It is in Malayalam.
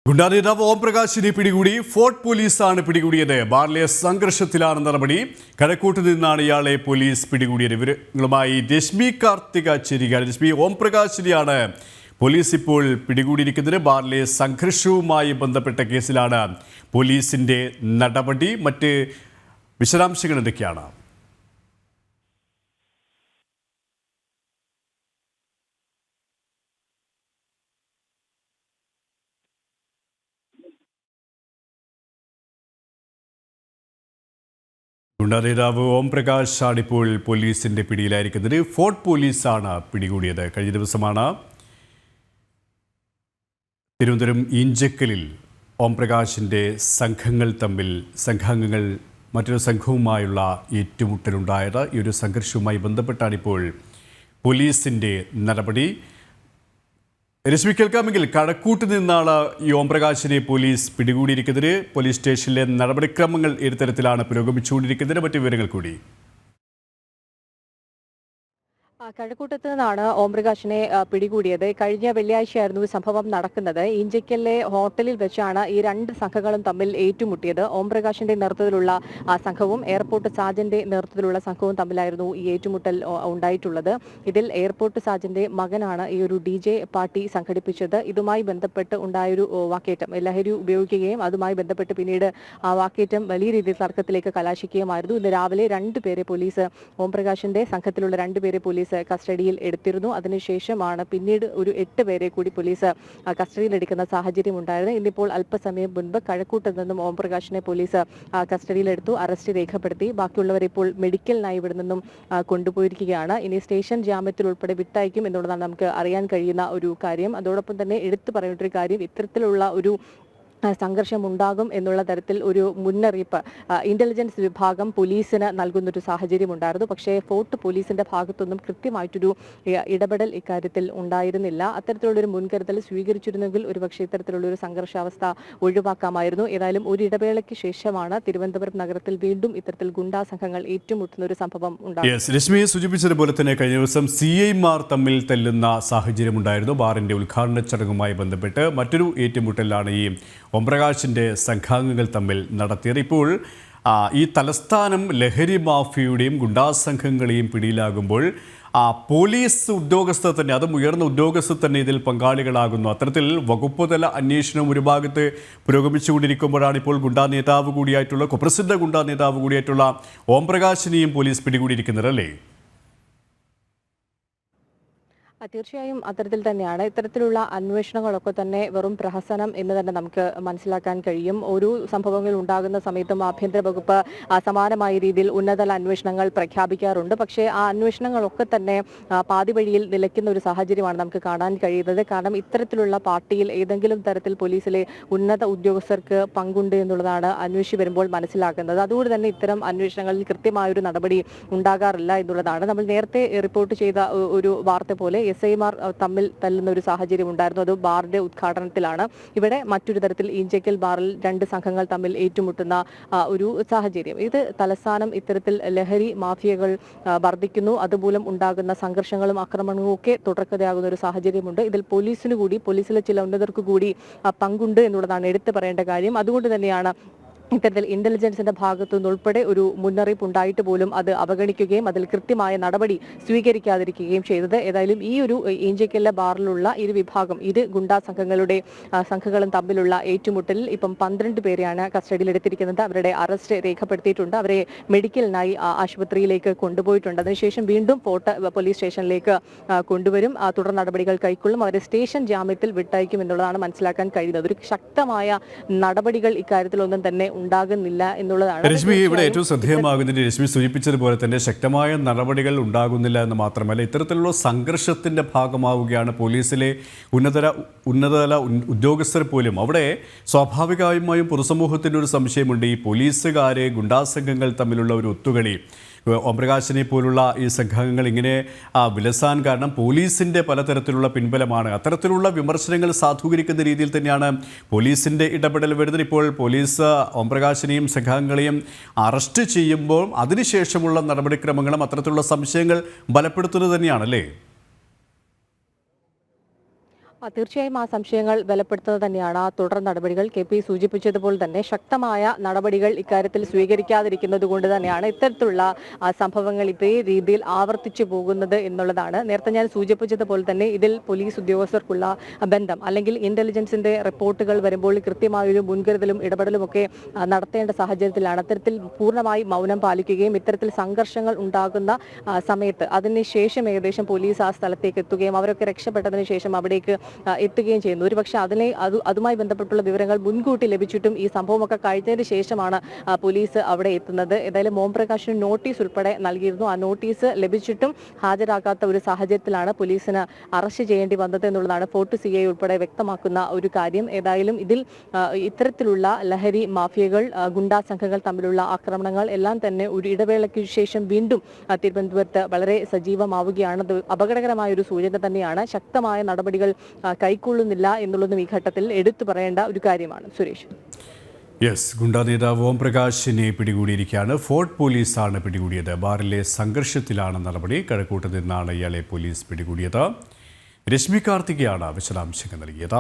ഗുണ്ടാനേതാവ് ഓം പ്രകാശിനെ പിടികൂടി. ഫോർട്ട് പോലീസാണ് പിടികൂടിയത്. ബാറിലെ സംഘർഷത്തിലാണ് നടപടി. കഴക്കൂട്ട് നിന്നാണ് ഇയാളെ പോലീസ് പിടികൂടിയത്. വിവരങ്ങളുമായി രശ്മി കാർത്തിക ചേരുകയാണ്. രശ്മി, ഓം പ്രകാശിനെയാണ് പോലീസ് ഇപ്പോൾ പിടികൂടിയിരിക്കുന്നത്. ബാറിലെ സംഘർഷവുമായി ബന്ധപ്പെട്ട കേസിലാണ് പോലീസിന്റെ നടപടി. മറ്റ് വിശദാംശങ്ങൾ എന്തൊക്കെയാണ്? ഗുണ്ടാനേതാവ് ഓം പ്രകാശാണ് ഇപ്പോൾ പോലീസിന്റെ പിടിയിലായിരിക്കുന്നത്. ഫോർട്ട് പോലീസാണ് പിടികൂടിയത്. കഴിഞ്ഞ ദിവസമാണ് തിരുവനന്തപുരം ഈഞ്ചക്കലിൽ ഓം പ്രകാശിന്റെ സംഘാംഗങ്ങൾ മറ്റൊരു സംഘവുമായുള്ള ഏറ്റുമുട്ടലുണ്ടായത്. ഈ ഒരു സംഘർഷവുമായി ബന്ധപ്പെട്ടാണ് ഇപ്പോൾ പോലീസിന്റെ നടപടി. രശ്മി, കേൾക്കാമെങ്കിൽ കഴക്കൂട്ട് നിന്നാണ് ഈ ഓം പ്രകാശിനെ പോലീസ് പിടികൂടിയിരിക്കുന്നത്. പോലീസ് സ്റ്റേഷനിലെ നടപടിക്രമങ്ങൾ ഏത് തരത്തിലാണ് പുരോഗമിച്ചുകൊണ്ടിരിക്കുന്നത്? മറ്റു വിവരങ്ങൾ കൂടി. കഴക്കൂട്ടത്ത് നിന്നാണ് ഓം പ്രകാശിനെ പിടികൂടിയത്. കഴിഞ്ഞ വെള്ളിയാഴ്ചയായിരുന്നു സംഭവം നടക്കുന്നത്. ഈഞ്ചക്കലിലെ ഹോട്ടലിൽ വെച്ചാണ് ഈ രണ്ട് സംഘങ്ങളും തമ്മിൽ ഏറ്റുമുട്ടിയത്. ഓം പ്രകാശിന്റെ നേതൃത്വത്തിലുള്ള സംഘവും എയർപോർട്ട് സാജന്റെ നേതൃത്വത്തിലുള്ള സംഘവും തമ്മിലായിരുന്നു ഈ ഏറ്റുമുട്ടൽ ഉണ്ടായിട്ടുള്ളത്. ഇതിൽ എയർപോർട്ട് സാജന്റെ മകനാണ് ഈ ഒരു DJ പാർട്ടി സംഘടിപ്പിച്ചത്. ഇതുമായി ബന്ധപ്പെട്ട് ഉണ്ടായൊരു വാക്കേറ്റം, ലഹരി ഉപയോഗിക്കുകയും അതുമായി ബന്ധപ്പെട്ട് പിന്നീട് ആ വാക്കേറ്റം വലിയ രീതിയിൽ തർക്കത്തിലേക്ക് കലാശിക്കുകയുമായിരുന്നു. ഇന്ന് രാവിലെ രണ്ടുപേരെ പോലീസ്, ഓം പ്രകാശിന്റെ സംഘത്തിലുള്ള രണ്ടുപേരെ പോലീസ് കസ്റ്റഡിയിൽ എടുത്തിരുന്നു. അതിനുശേഷമാണ് പിന്നീട് ഒരു 8 പേരെ കൂടി പോലീസ് കസ്റ്റഡിയിൽ എടുക്കുന്ന സാഹചര്യം ഉണ്ടായിരുന്നു. ഇന്നിപ്പോൾ അല്പസമയം മുൻപ് കഴക്കൂട്ടിൽ നിന്നും ഓം പ്രകാശിനെ പോലീസ് കസ്റ്റഡിയിലെടുത്തു, അറസ്റ്റ് രേഖപ്പെടുത്തി. ബാക്കിയുള്ളവരെ ഇപ്പോൾ മെഡിക്കലിനായി ഇവിടെ നിന്നും കൊണ്ടുപോയിരിക്കുകയാണ്. ഇനി സ്റ്റേഷൻ ജാമ്യത്തിൽ ഉൾപ്പെടെ വിട്ടയക്കും എന്നുള്ളതാണ് നമുക്ക് അറിയാൻ കഴിയുന്ന ഒരു കാര്യം. അതോടൊപ്പം തന്നെ എടുത്തു പറയേണ്ട ഒരു കാര്യം, ഇത്തരത്തിലുള്ള ഒരു സംഘർഷം ഉണ്ടാകും എന്നുള്ള തരത്തിൽ ഒരു മുന്നറിയിപ്പ് ഇന്റലിജൻസ് വിഭാഗം പോലീസിന് നൽകുന്നൊരു സാഹചര്യം ഉണ്ടായിരുന്നു. പക്ഷേ ഫോർട്ട് പോലീസിന്റെ ഭാഗത്തൊന്നും കൃത്യമായിട്ടൊരു ഇടപെടൽ ഇക്കാര്യത്തിൽ ഉണ്ടായിരുന്നില്ല. അത്തരത്തിലുള്ളൊരു മുൻകരുതൽ സ്വീകരിച്ചിരുന്നെങ്കിൽ ഒരുപക്ഷെ ഇത്തരത്തിലുള്ളൊരു സംഘർഷാവസ്ഥ ഒഴിവാക്കാമായിരുന്നു. ഏതായാലും ഒരു ഇടവേളയ്ക്ക് ശേഷമാണ് തിരുവനന്തപുരം നഗരത്തിൽ വീണ്ടും ഇത്തരത്തിൽ ഗുണ്ടാ സംഘങ്ങൾ ഏറ്റുമുട്ടുന്ന ഒരു സംഭവം ഉണ്ടായത്. രശ്മിയെ സൂചിപ്പിച്ചതുപോലെ തന്നെ കഴിഞ്ഞ ദിവസം CIമാർ തമ്മിൽ തല്ലുന്ന സാഹചര്യമുണ്ടായിരുന്നു. ബാറിന്റെ ഉദ്ഘാടന ചടങ്ങുമായി ബന്ധപ്പെട്ട് മറ്റൊരു ഏറ്റുമുട്ടലാണ് ഈ ഓം പ്രകാശിന്റെ സംഘാംഗങ്ങൾ തമ്മിൽ നടത്തിയത്. ഇപ്പോൾ ഈ തലസ്ഥാനം ലഹരി മാഫിയയുടെയും ഗുണ്ടാസംഘങ്ങളെയും പിടിയിലാകുമ്പോൾ പോലീസ് ഉദ്യോഗസ്ഥർ തന്നെ, അതും ഉയർന്ന ഉദ്യോഗസ്ഥർ തന്നെ ഇതിൽ പങ്കാളികളാകുന്നു. അത്തരത്തിൽ വകുപ്പ് തല അന്വേഷണം ഒരു ഭാഗത്ത് പുരോഗമിച്ചുകൊണ്ടിരിക്കുമ്പോഴാണ് ഇപ്പോൾ ഗുണ്ടാ നേതാവ് കൂടിയായിട്ടുള്ള, കുപ്രസിദ്ധ ഗുണ്ടാ നേതാവ് കൂടിയായിട്ടുള്ള ഓം പ്രകാശിനെയും പോലീസ് പിടികൂടിയിരിക്കുന്നത്, അല്ലേ? തീർച്ചയായും അത്തരത്തിൽ തന്നെയാണ്. ഇത്തരത്തിലുള്ള അന്വേഷണങ്ങളൊക്കെ തന്നെ വെറും പ്രഹസനം എന്ന് തന്നെ നമുക്ക് മനസ്സിലാക്കാൻ കഴിയും. ഒരു സംഭവങ്ങൾ ഉണ്ടാകുന്ന സമയത്തും ആഭ്യന്തര വകുപ്പ് സമാനമായ രീതിയിൽ ഉന്നതതല അന്വേഷണങ്ങൾ പ്രഖ്യാപിക്കാറുണ്ട്. പക്ഷേ ആ അന്വേഷണങ്ങളൊക്കെ തന്നെ പാതി വഴിയിൽ നിലയ്ക്കുന്ന ഒരു സാഹചര്യമാണ് നമുക്ക് കാണാൻ കഴിയുന്നത്. കാരണം ഇത്തരത്തിലുള്ള പാർട്ടിയിൽ ഏതെങ്കിലും തരത്തിൽ പോലീസിലെ ഉന്നത ഉദ്യോഗസ്ഥർക്ക് പങ്കുണ്ട് എന്നുള്ളതാണ് അന്വേഷിച്ച് വരുമ്പോൾ മനസ്സിലാക്കുന്നത്. അതുകൊണ്ട് തന്നെ ഇത്തരം അന്വേഷണങ്ങളിൽ കൃത്യമായൊരു നടപടി ഉണ്ടാകാറില്ല എന്നുള്ളതാണ്. നമ്മൾ നേരത്തെ റിപ്പോർട്ട് ചെയ്ത ഒരു വാർത്ത പോലെ SIമാർ തമ്മിൽ തല്ലുന്ന ഒരു സാഹചര്യം ഉണ്ടായിരുന്നു. അത് ബാറിന്റെ ഉദ്ഘാടനത്തിലാണ്. ഇവിടെ മറ്റൊരു തരത്തിൽ ഈഞ്ചക്കൽ ബാറിൽ രണ്ട് സംഘങ്ങൾ തമ്മിൽ ഏറ്റുമുട്ടുന്ന ഒരു സാഹചര്യം. ഇത് തലസ്ഥാനം ഇത്തരത്തിൽ ലഹരി മാഫിയകൾ വർദ്ധിക്കുന്നു, അതുമൂലം ഉണ്ടാകുന്ന സംഘർഷങ്ങളും ആക്രമണങ്ങളും ഒക്കെ തുടർക്കഥയാകുന്ന ഒരു സാഹചര്യമുണ്ട്. ഇതിൽ പോലീസിലെ ചില ഉന്നതർക്ക് കൂടി പങ്കുണ്ട് എന്നുള്ളതാണ് എടുത്തു പറയേണ്ട കാര്യം. അതുകൊണ്ട് തന്നെയാണ് ഇത്തരത്തിൽ ഇന്റലിജൻസിന്റെ ഭാഗത്തു നിന്നുൾപ്പെടെ ഒരു മുന്നറിയിപ്പ് ഉണ്ടായിട്ട് പോലും അത് അവഗണിക്കുകയും അതിൽ കൃത്യമായ നടപടി സ്വീകരിക്കാതിരിക്കുകയും ചെയ്തത്. ഏതായാലും ഈ ഒരു ഈഞ്ചക്കലിലെ ബാറിലുള്ള ഇരു വിഭാഗം, ഇരു ഗുണ്ടാ സംഘങ്ങളും തമ്മിലുള്ള ഏറ്റുമുട്ടലിൽ ഇപ്പം 12 പേരെയാണ് കസ്റ്റഡിയിലെടുത്തിരിക്കുന്നത്. അവരുടെ അറസ്റ്റ് രേഖപ്പെടുത്തിയിട്ടുണ്ട്. അവരെ മെഡിക്കലിനായി ആശുപത്രിയിലേക്ക് കൊണ്ടുപോയിട്ടുണ്ട്. അതിനുശേഷം വീണ്ടും ഫോർട്ട് പോലീസ് സ്റ്റേഷനിലേക്ക് കൊണ്ടുവരും. തുടർ നടപടികൾ കൈക്കൊള്ളും. അവരെ സ്റ്റേഷൻ ജാമ്യത്തിൽ വിട്ടയക്കും എന്നുള്ളതാണ് മനസ്സിലാക്കാൻ കഴിയുന്നത്. ഒരു ശക്തമായ നടപടികൾ ഇക്കാര്യത്തിലൊന്നും തന്നെ ഉണ്ടാകുന്നില്ല എന്നുള്ളതാണ്. രശ്മി, ഇവിടെ ഏറ്റവും ശ്രദ്ധേയമാകുന്നതിന് രശ്മി സൂചിപ്പിച്ചതുപോലെ തന്നെ ശക്തമായ നടപടികൾ ഉണ്ടാകുന്നില്ല എന്ന് മാത്രമല്ല, ഇത്തരത്തിലുള്ള സംഘർഷത്തിന്റെ ഭാഗമാവുകയാണ് പോലീസിലെ ഉന്നതതല ഉദ്യോഗസ്ഥർ പോലും. അവിടെ സ്വാഭാവികമായും പൊതുസമൂഹത്തിൻ്റെ ഒരു സംശയമുണ്ട്, ഈ പോലീസുകാരെ ഗുണ്ടാസംഘങ്ങൾ തമ്മിലുള്ള ഒരു ഒത്തുകളി, ഓം പ്രകാശിനെ പോലുള്ള ഈ സംഘങ്ങൾ ഇങ്ങനെ വിലസാൻ കാരണം പോലീസിൻ്റെ പലതരത്തിലുള്ള പിൻബലമാണ്. അത്തരത്തിലുള്ള വിമർശനങ്ങൾ സാധൂകരിക്കുന്ന രീതിയിൽ തന്നെയാണ് പോലീസിൻ്റെ ഇടപെടൽ വരുന്നത്. ഇപ്പോൾ പോലീസ് ഓം പ്രകാശിനെയും സംഘങ്ങളെയും അറസ്റ്റ് ചെയ്യുമ്പോൾ അതിനുശേഷമുള്ള നടപടിക്രമങ്ങളും അത്തരത്തിലുള്ള സംശയങ്ങൾ ബലപ്പെടുത്തുന്നത് തന്നെയാണല്ലേ? തീർച്ചയായും ആ സംശയങ്ങൾ ബലപ്പെടുത്തുന്നത് തന്നെയാണ് ആ തുടർ നടപടികൾ. KP സൂചിപ്പിച്ചതുപോലെ തന്നെ ശക്തമായ നടപടികൾ ഇക്കാര്യത്തിൽ സ്വീകരിക്കാതിരിക്കുന്നത് കൊണ്ട് തന്നെയാണ് ഇത്തരത്തിലുള്ള സംഭവങ്ങൾ ഇതേ രീതിയിൽ ആവർത്തിച്ചു പോകുന്നത് എന്നുള്ളതാണ്. നേരത്തെ ഞാൻ സൂചിപ്പിച്ചതുപോലെ തന്നെ ഇതിൽ പോലീസ് ഉദ്യോഗസ്ഥർക്കുള്ള ബന്ധം അല്ലെങ്കിൽ ഇന്റലിജൻസിന്റെ റിപ്പോർട്ടുകൾ വരുമ്പോൾ കൃത്യമായൊരു മുൻകരുതലും ഇടപെടലും ഒക്കെ നടത്തേണ്ട സാഹചര്യത്തിലാണ് അത്തരത്തിൽ പൂർണ്ണമായി മൗനം പാലിക്കുകയും ഇത്തരത്തിൽ സംഘർഷങ്ങൾ ഉണ്ടാകുന്ന സമയത്ത് അതിനുശേഷം ഏകദേശം പോലീസ് ആ സ്ഥലത്തേക്ക് എത്തുകയും അവരൊക്കെ രക്ഷപ്പെട്ടതിന് ശേഷം അവിടേക്ക് എത്തുകയും ചെയ്യുന്നു. ഒരുപക്ഷെ അതുമായി ബന്ധപ്പെട്ടുള്ള വിവരങ്ങൾ മുൻകൂട്ടി ലഭിച്ചിട്ടും ഈ സംഭവമൊക്കെ കഴിഞ്ഞതിന് ശേഷമാണ് പോലീസ് അവിടെ എത്തുന്നത്. ഏതായാലും ഓംപ്രകാശിന് നോട്ടീസ് ഉൾപ്പെടെ നൽകിയിരുന്നു. ആ നോട്ടീസ് ലഭിച്ചിട്ടും ഹാജരാക്കാത്ത ഒരു സാഹചര്യത്തിലാണ് പോലീസിന് അറസ്റ്റ് ചെയ്യേണ്ടി വന്നത് എന്നുള്ളതാണ് ഫോർട്ട് CI ഉൾപ്പെടെ വ്യക്തമാക്കുന്ന ഒരു കാര്യം. ഏതായാലും ഇതിൽ ഇത്തരത്തിലുള്ള ലഹരി മാഫിയകൾ ഗുണ്ടാ സംഘങ്ങൾ തമ്മിലുള്ള ആക്രമണങ്ങൾ എല്ലാം തന്നെ ഒരു ഇടവേളയ്ക്ക് ശേഷം വീണ്ടും തിരുവനന്തപുരത്ത് വളരെ സജീവമാവുകയാണ്. അത് അപകടകരമായ ഒരു സൂചന തന്നെയാണ്. ശക്തമായ നടപടികൾ കൈക്കൊള്ളുന്നില്ല എന്നുള്ളതും ഈ ഘട്ടത്തിൽ എടുത്തു പറയേണ്ട ഒരു കാര്യമാണ്. സുരേഷ്. യെസ്, ഗുണ്ടാ നേതാവ് ഓംപ്രകാശിനെ പിടികൂടിയിരിക്കുകയാണ്. ഫോർട്ട് പോലീസാണ് പിടികൂടിയത്. ബാറിലെ സംഘർഷത്തിലാണ് നടപടി. കഴക്കൂട്ട് നിന്നാണ് ഇയാളെ പോലീസ് പിടികൂടിയത്. രശ്മി കാർത്തികയാണ് വിശദാംശങ്ങൾ നൽകിയത്.